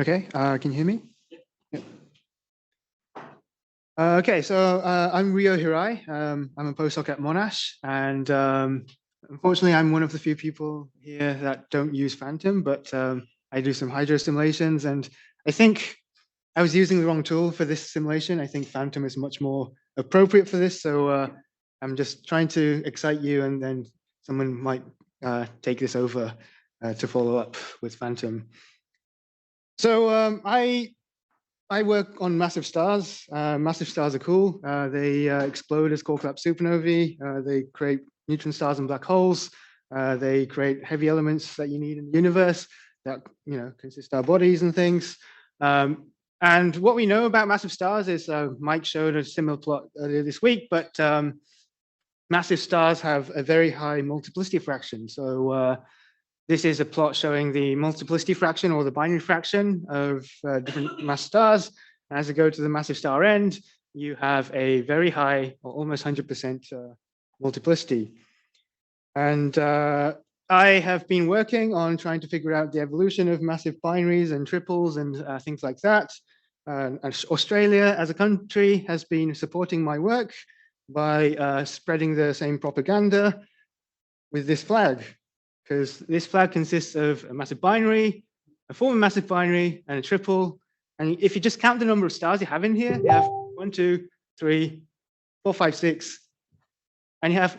Okay, can you hear me? Yeah. Okay, so I'm Ryo Hirai. I'm a postdoc at Monash, and unfortunately, I'm one of the few people here that don't use Phantom, but I do some hydro simulations, and I think I was using the wrong tool for this simulation. I think Phantom is much more appropriate for this, so I'm just trying to excite you, and then someone might take this over to follow up with Phantom. So I work on massive stars. Massive stars are cool. They explode as core collapse supernovae. They create neutron stars and black holes. They create heavy elements that you need in the universe that consist our bodies and things. And what we know about massive stars is Mike showed a similar plot earlier this week, but massive stars have a very high multiplicity fraction. So this is a plot showing the multiplicity fraction or the binary fraction of different mass stars. As you go to the massive star end, you have a very high, or almost 100% multiplicity. And I have been working on trying to figure out the evolution of massive binaries and triples and things like that. Australia as a country has been supporting my work by spreading the same propaganda with this flag, because this flag consists of a massive binary, a form of massive binary, and a triple. And if you just count the number of stars you have in here, you have 1, 2, 3, 4, 5, 6, and you have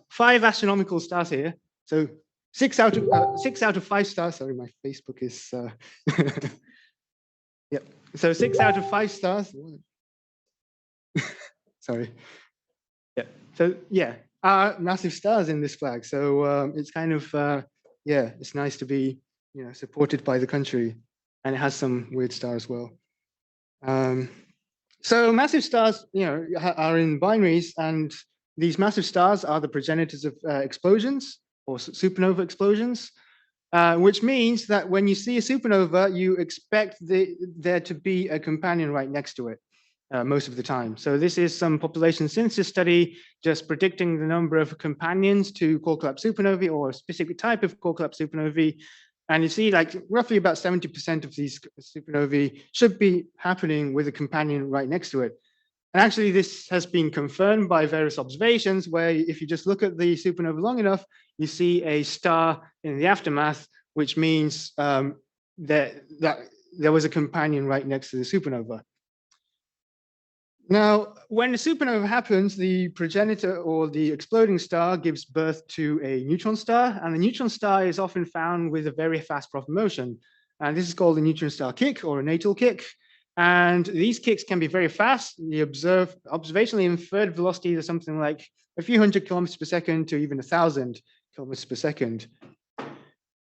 5 astronomical stars here. So 6 out of 5 stars. Sorry, my Facebook is. Yep. So 6 out of 5 stars. Sorry. Yeah. So yeah, are massive stars in this flag. So it's kind of it's nice to be supported by the country, and it has some weird star as well. So massive stars are in binaries, and these massive stars are the progenitors of explosions or supernova explosions, which means that when you see a supernova, you expect there to be a companion right next to it. Most of the time. So this is some population synthesis study just predicting the number of companions to core collapse supernovae or a specific type of core collapse supernovae. And you see like roughly about 70% of these supernovae should be happening with a companion right next to it. And actually this has been confirmed by various observations where if you just look at the supernova long enough, you see a star in the aftermath, which means that there was a companion right next to the supernova. Now, when a supernova happens, the progenitor or the exploding star gives birth to a neutron star, and the neutron star is often found with a very fast propagation motion. And this is called a neutron star kick or a natal kick. And these kicks can be very fast. The observationally inferred velocities are something like a few hundred kilometers per second to even 1,000 kilometers per second.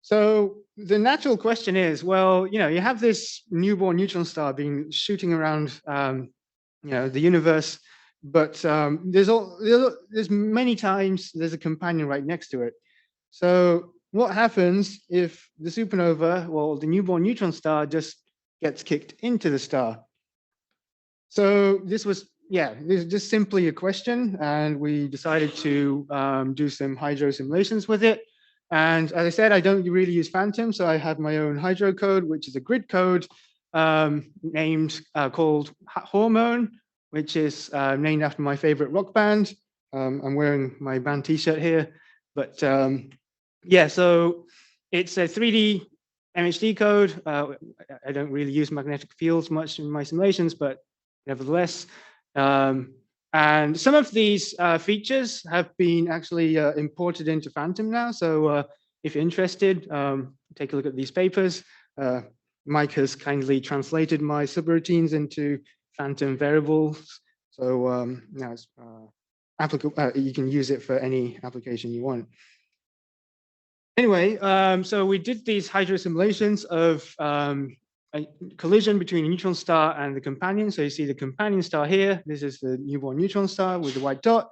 So the natural question is, well, you have this newborn neutron star being shooting around the universe, but there's many times there's a companion right next to it. So what happens if the supernova, well, the newborn neutron star just gets kicked into the star? So this was just simply a question, and we decided to do some hydro simulations with it. And as I said, I don't really use Phantom, so I have my own hydro code, which is a grid code named called Hormone, which is named after my favorite rock band. I'm wearing my band t-shirt here, but so it's a 3D MHD code. I don't really use magnetic fields much in my simulations, but nevertheless. And some of these features have been actually imported into Phantom now. So if you're interested, take a look at these papers. Mike has kindly translated my subroutines into Phantom variables. So now it's applicable. You can use it for any application you want. Anyway, so we did these hydro simulations of a collision between a neutron star and the companion. So you see the companion star here. This is the newborn neutron star with the white dot.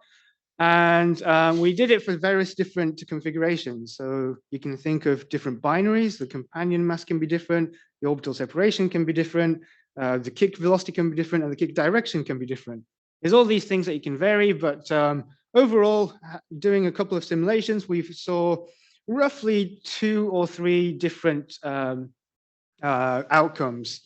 And we did it for various different configurations. So you can think of different binaries. The companion mass can be different. The orbital separation can be different. The kick velocity can be different, and the kick direction can be different. There's all these things that you can vary, but overall, doing a couple of simulations, we saw roughly 2 or 3 different outcomes.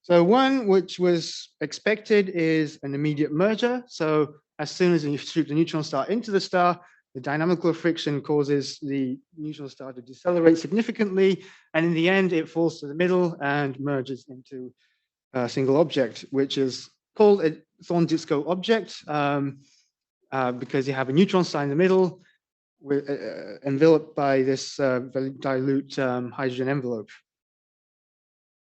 So one which was expected is an immediate merger. So as soon as you shoot the neutron star into the star, the dynamical friction causes the neutron star to decelerate significantly, and in the end, it falls to the middle and merges into a single object, which is called a Thorne disco object because you have a neutron star in the middle, with, enveloped by this very dilute hydrogen envelope.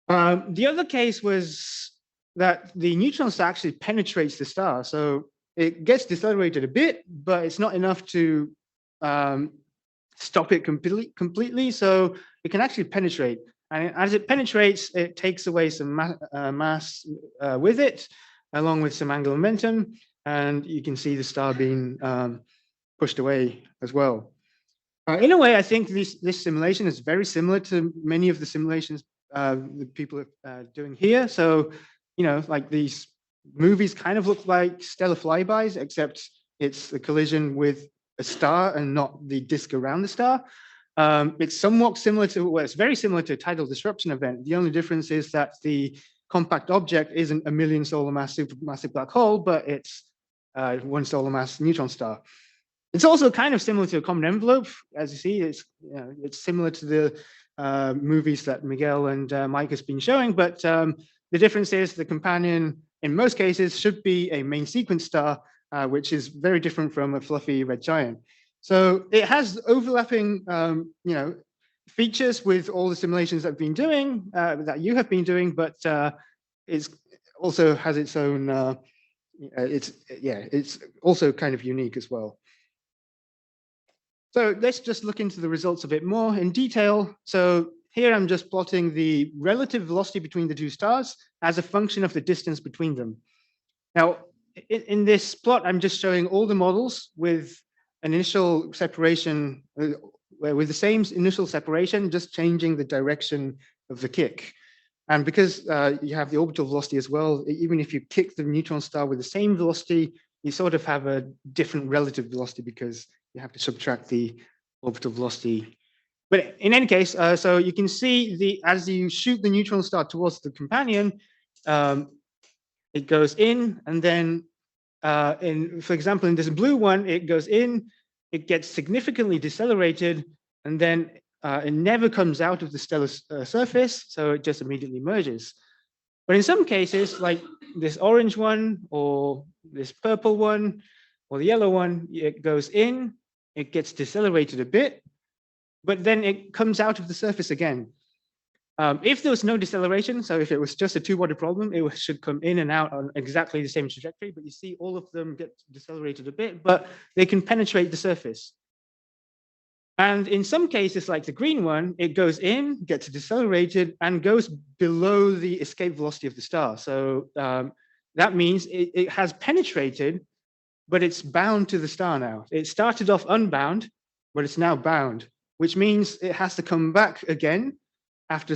The other case was that the neutron star actually penetrates the star. So it gets decelerated a bit, but it's not enough to stop it completely. So it can actually penetrate. And as it penetrates, it takes away some mass with it, along with some angular momentum. And you can see the star being pushed away as well. In a way, I think this simulation is very similar to many of the simulations that people are doing here. So, you know, like these movies kind of look like stellar flybys, except it's a collision with a star and not the disk around the star. It's somewhat similar to, well, it's very similar to a tidal disruption event. The only difference is that the compact object isn't a million solar mass supermassive black hole, but it's 1 solar mass neutron star. It's also kind of similar to a common envelope. As you see, it's similar to the movies that Miguel and Mike has been showing, but the difference is the companion, in most cases, should be a main sequence star, which is very different from a fluffy red giant. So it has overlapping, features with all the simulations that I've been doing, that you have been doing, but it also has its own. It's also kind of unique as well. So let's just look into the results a bit more in detail. So here I'm just plotting the relative velocity between the two stars as a function of the distance between them. Now, in this plot, I'm just showing all the models with an initial separation, with the same initial separation, just changing the direction of the kick. And because you have the orbital velocity as well, even if you kick the neutron star with the same velocity, you sort of have a different relative velocity because you have to subtract the orbital velocity. But in any case, so you can see as you shoot the neutron star towards the companion, it goes in, and then for example, in this blue one, it goes in, it gets significantly decelerated, and then it never comes out of the stellar surface, so it just immediately merges. But in some cases, like this orange one, or this purple one, or the yellow one, it goes in, it gets decelerated a bit, but then it comes out of the surface again. If there was no deceleration, so if it was just a two-body problem, it should come in and out on exactly the same trajectory, but you see all of them get decelerated a bit, but they can penetrate the surface. And in some cases, like the green one, it goes in, gets decelerated, and goes below the escape velocity of the star. So that means it has penetrated, but it's bound to the star now. It started off unbound, but it's now bound, which means it has to come back again after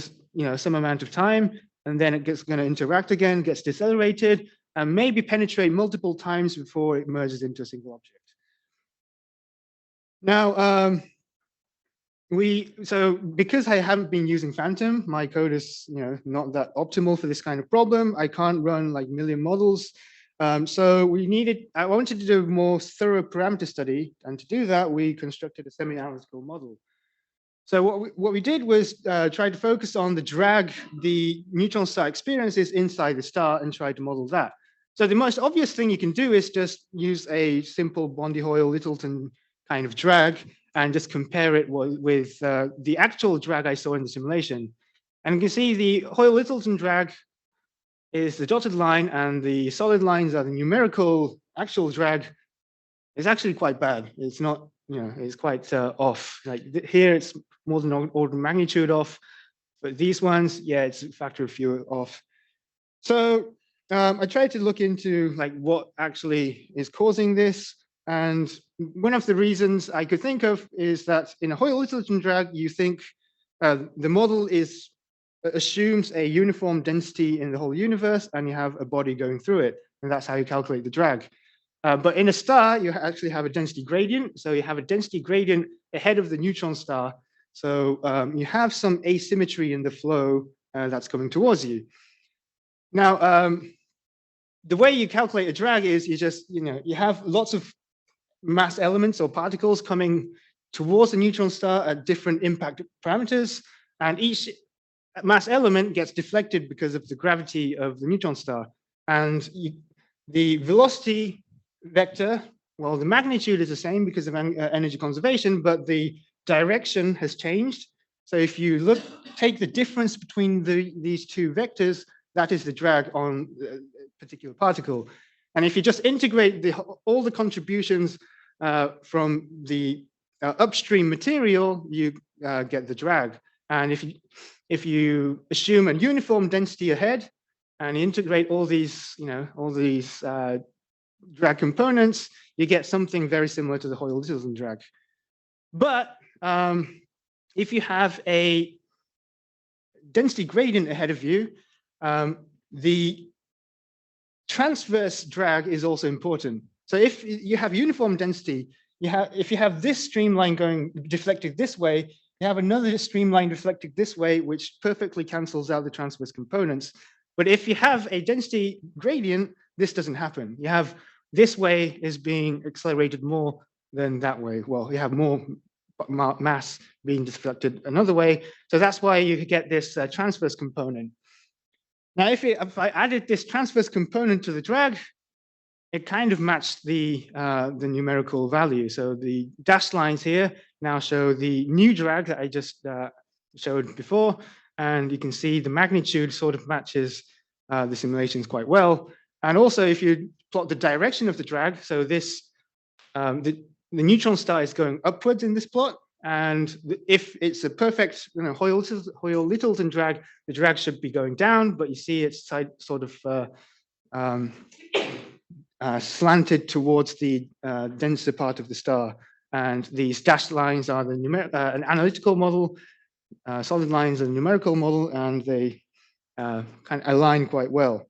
some amount of time, and then it's going to interact again, gets decelerated, and maybe penetrate multiple times before it merges into a single object. Now, so because I haven't been using Phantom, my code is not that optimal for this kind of problem. I can't run like million models. So I wanted to do a more thorough parameter study, and to do that, we constructed a semi-analytical model. So what we did was try to focus on the drag the neutron star experiences inside the star and try to model that. So the most obvious thing you can do is just use a simple Bondi-Hoyle-Littleton kind of drag and just compare it with the actual drag I saw in the simulation. And you can see the Hoyle-Littleton drag is the dotted line, and the solid lines are the numerical actual drag. Is actually quite bad. It's not, it's quite off. Like here, it's more than order of magnitude off, but these ones, yeah, it's a factor of few off. So I tried to look into like what actually is causing this, and one of the reasons I could think of is that in a Hoyle-Littleton drag, you think the model assumes a uniform density in the whole universe, and you have a body going through it, and that's how you calculate the drag. But in a star, you actually have a density gradient. So you have a density gradient ahead of the neutron star. So you have some asymmetry in the flow that's coming towards you. Now, the way you calculate a drag is you have lots of mass elements or particles coming towards the neutron star at different impact parameters, and each mass element gets deflected because of the gravity of the neutron star. And the velocity vector, well, the magnitude is the same because of energy conservation, but the direction has changed. So if you take the difference between these two vectors, that is the drag on a particular particle. And if you just integrate all the contributions from the upstream material, you get the drag. And if you assume a uniform density ahead and integrate all these drag components, you get something very similar to the Hoyle-Littleton drag. But if you have a density gradient ahead of you, the transverse drag is also important. So if you have uniform density, if you have this streamline going deflected this way, you have another streamline deflected this way, which perfectly cancels out the transverse components. But if you have a density gradient, this doesn't happen. You have this way is being accelerated more than that way. Well, you have more mass being deflected another way. So that's why you get this transverse component. Now, if I added this transverse component to the drag, it kind of matched the numerical value. So the dashed lines here now show the new drag that I just showed before. And you can see the magnitude sort of matches the simulations quite well. And also, if you plot the direction of the drag, so this, the neutron star is going upwards in this plot. And if it's a perfect Hoyle-Littleton drag, the drag should be going down, but you see it's sort of slanted towards the denser part of the star. And these dashed lines are an analytical model, solid lines are a numerical model, and they kind of align quite well.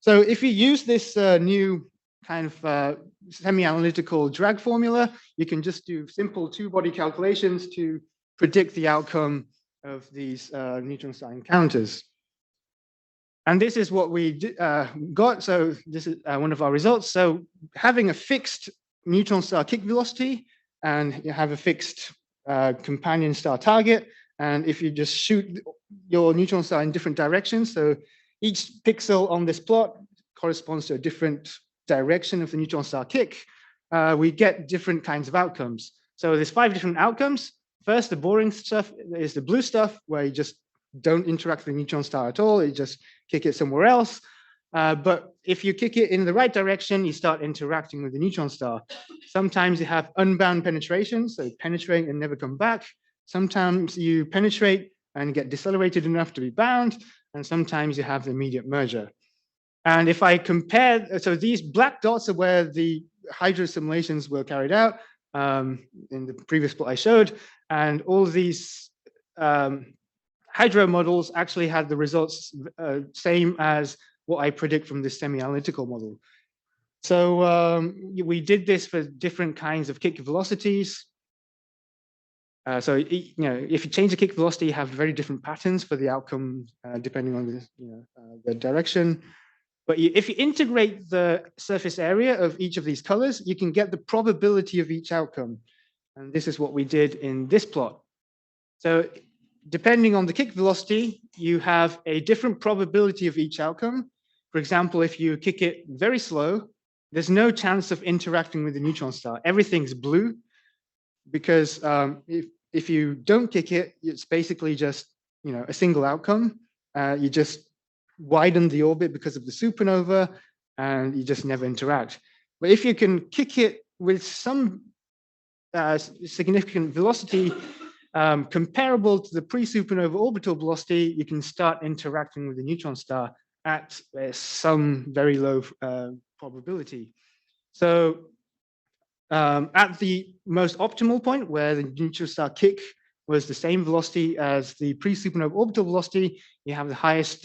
So if you use this new kind of semi-analytical drag formula, you can just do simple two-body calculations to predict the outcome of these neutron star encounters. And this is what we got. So this is one of our results. So having a fixed neutron star kick velocity, and you have a fixed companion star target, and if you just shoot your neutron star in different directions, so each pixel on this plot corresponds to a different direction of the neutron star kick, we get different kinds of outcomes. So there's 5 different outcomes. First, the boring stuff is the blue stuff, where you just don't interact with the neutron star at all. You just kick it somewhere else. But if you kick it in the right direction, you start interacting with the neutron star. Sometimes you have unbound penetration, so penetrate and never come back. Sometimes you penetrate and get decelerated enough to be bound, and sometimes you have the immediate merger. And if I compare, so these black dots are where the hydro simulations were carried out in the previous plot I showed, and all these hydro models actually had the results same as what I predict from this semi-analytical model. So we did this for different kinds of kick velocities. So if you change the kick velocity, you have very different patterns for the outcome depending on the direction. But if you integrate the surface area of each of these colors, you can get the probability of each outcome. And this is what we did in this plot. So depending on the kick velocity, you have a different probability of each outcome. For example, if you kick it very slow, there's no chance of interacting with the neutron star. Everything's blue, because if you don't kick it, it's basically just a single outcome. You just widen the orbit because of the supernova, and you just never interact. But if you can kick it with some significant velocity comparable to the pre-supernova orbital velocity, you can start interacting with the neutron star at some very low probability. So at the most optimal point, where the neutron star kick was the same velocity as the pre-supernova orbital velocity, you have the highest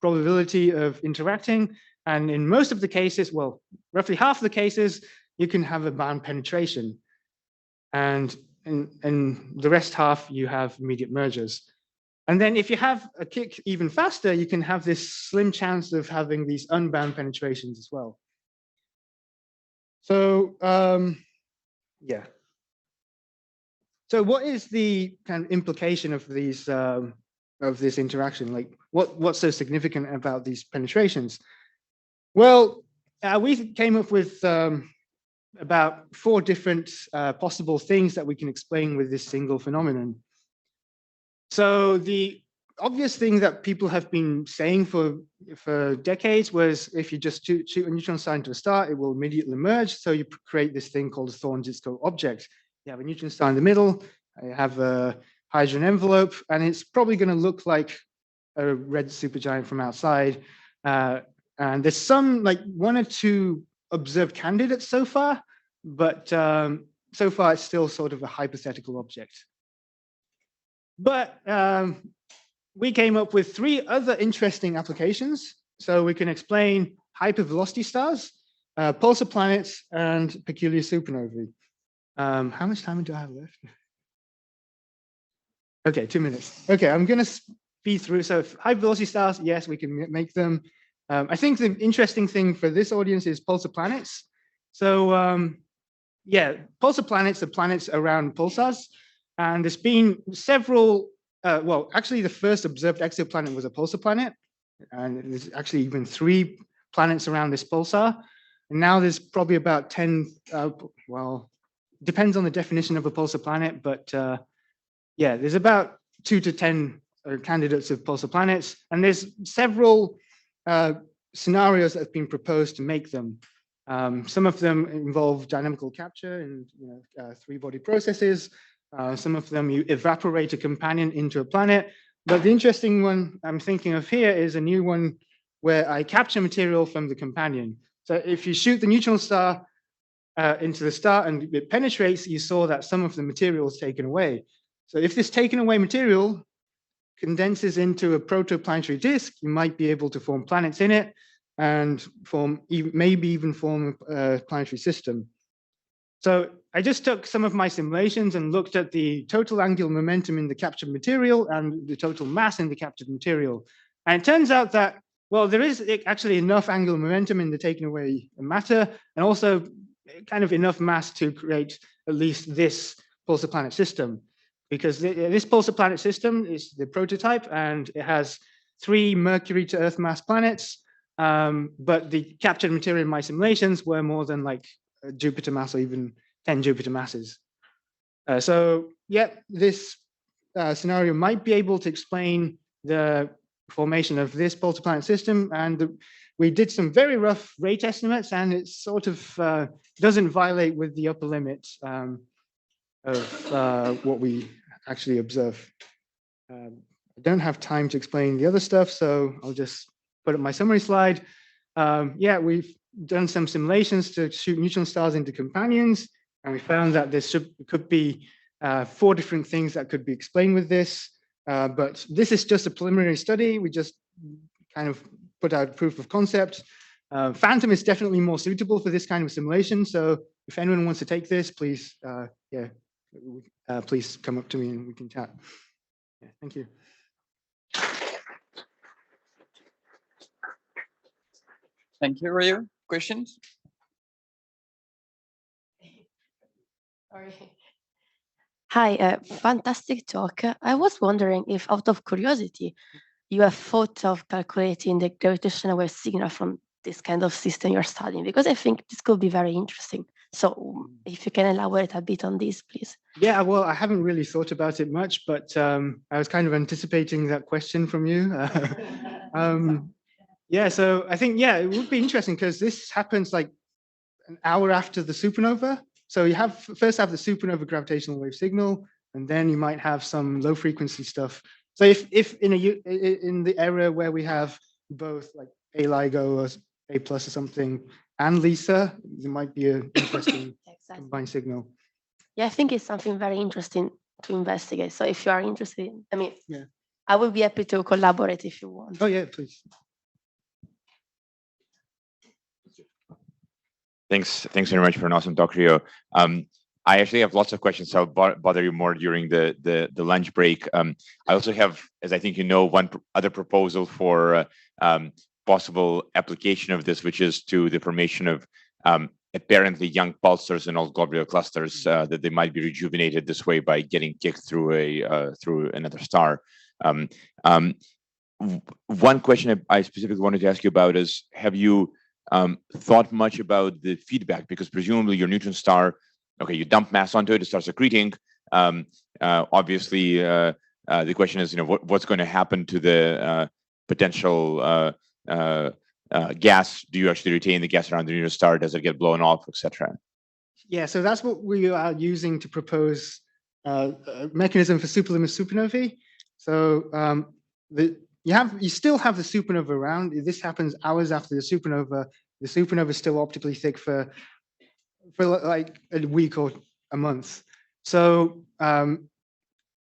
probability of interacting. And in most of the cases, well, roughly half of the cases, you can have a bound penetration. And in the rest half, you have immediate mergers. And then if you have a kick even faster, you can have this slim chance of having these unbound penetrations as well. So yeah. So what is the kind of implication of these of this interaction? Like what's so significant about these penetrations? Well, we came up with about 4 different possible things that we can explain with this single phenomenon. So the obvious thing that people have been saying for decades was if you just shoot a neutron star into a star, it will immediately merge. So you create this thing called a Thorne-Disco object. You have a neutron star in the middle, you have a hydrogen envelope, and it's probably going to look like a red supergiant from outside. And there's some, like 1 or 2 observed candidates so far, but so far it's still sort of a hypothetical object. But we came up with 3 other interesting applications. So we can explain hypervelocity stars, pulsar planets, and peculiar supernovae. How much time do I have left? Okay, 2 minutes. Okay, I'm going to speed through. So hypervelocity stars, yes, we can make them. I think the interesting thing for this audience is pulsar planets. So yeah, pulsar planets are planets around pulsars. And there's been several, well, actually the first observed exoplanet was a pulsar planet. And there's actually even 3 planets around this pulsar. And now there's probably about 10, well, depends on the definition of a pulsar planet, but yeah, there's about 2 to 10 candidates of pulsar planets. And there's several scenarios that have been proposed to make them. Some of them involve dynamical capture and 3-body processes. Some of them you evaporate a companion into a planet. But the interesting one I'm thinking of here is a new one where I capture material from the companion. So if you shoot the neutron star into the star and it penetrates, you saw that some of the material is taken away. So if this taken away material condenses into a protoplanetary disk, you might be able to form planets in it and form maybe even form a planetary system. So I just took some of my simulations and looked at the total angular momentum in the captured material and the total mass in the captured material. And it turns out that, well, there is actually enough angular momentum in the taken away matter and also kind of enough mass to create at least this pulsar planet system. Because this pulsar planet system is the prototype and it has 3 Mercury to Earth mass planets. But the captured material in my simulations were more than like Jupiter mass or even 10 Jupiter masses. So yeah, this scenario might be able to explain the formation of this pulsar planet system. And we did some very rough rate estimates and it sort of doesn't violate with the upper limit of what we actually observe. I don't have time to explain the other stuff, so I'll just put up my summary slide. Yeah, we've done some simulations to shoot neutron stars into companions, and we found that there could be 4 different things that could be explained with this. But this is just a preliminary study. We just kind of put out proof of concept. Phantom is definitely more suitable for this kind of simulation. So if anyone wants to take this, please, yeah, please come up to me and we can chat. Yeah, thank you. Thank you, Ryu. Questions? Hi, fantastic talk. I was wondering if, out of curiosity, you have thought of calculating the gravitational wave signal from this kind of system you're studying, because I think this could be very interesting. So if you can elaborate a bit on this, please. Yeah, well, I haven't really thought about it much, but I was kind of anticipating that question from you. Yeah, so I think, yeah, it would be interesting because this happens like an hour after the supernova. So you first have the supernova gravitational wave signal, and then you might have some low frequency stuff. So if in the area where we have both like A LIGO or A plus or something and LISA, there might be an interesting combined signal. Yeah, I think it's something very interesting to investigate. So if you are interested, I mean, yeah, I will be happy to collaborate if you want. Oh yeah, please. Thanks very much for an awesome talk, Rio. I actually have lots of questions, so I'll bother you more during the lunch break. I also have, as I think you know, one other proposal for possible application of this, which is to the formation of apparently young pulsars and old globular clusters, that they might be rejuvenated this way by getting kicked through through another star. One question I specifically wanted to ask you about is, have you thought much about the feedback? Because presumably your neutron star, okay, you dump mass onto it, it starts accreting. Obviously, the question is, what's going to happen to the potential gas? Do you actually retain the gas around the neutron star? Does it get blown off, etc.? Yeah, so that's what we are using to propose a mechanism for superluminous supernovae. So you still have the supernova around. This happens hours after the supernova. The supernova is still optically thick for like a week or a month. So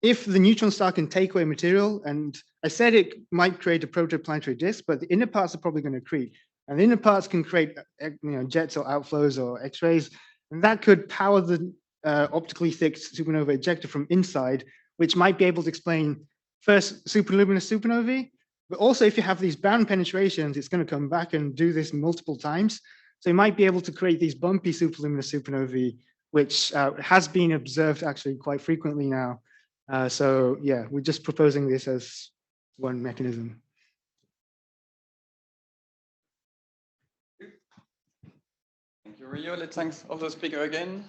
if the neutron star can take away material, and I said it might create a protoplanetary disk, but the inner parts are probably going to accrete, and the inner parts can create jets or outflows or X-rays, and that could power the optically thick supernova ejector from inside, which might be able to explain first superluminous supernovae, but also if you have these bound penetrations, it's going to come back and do this multiple times. So you might be able to create these bumpy superluminous supernovae, which has been observed actually quite frequently now. So yeah, we're just proposing this as one mechanism. Thank you, Ryo. Let's thank all the speakers again.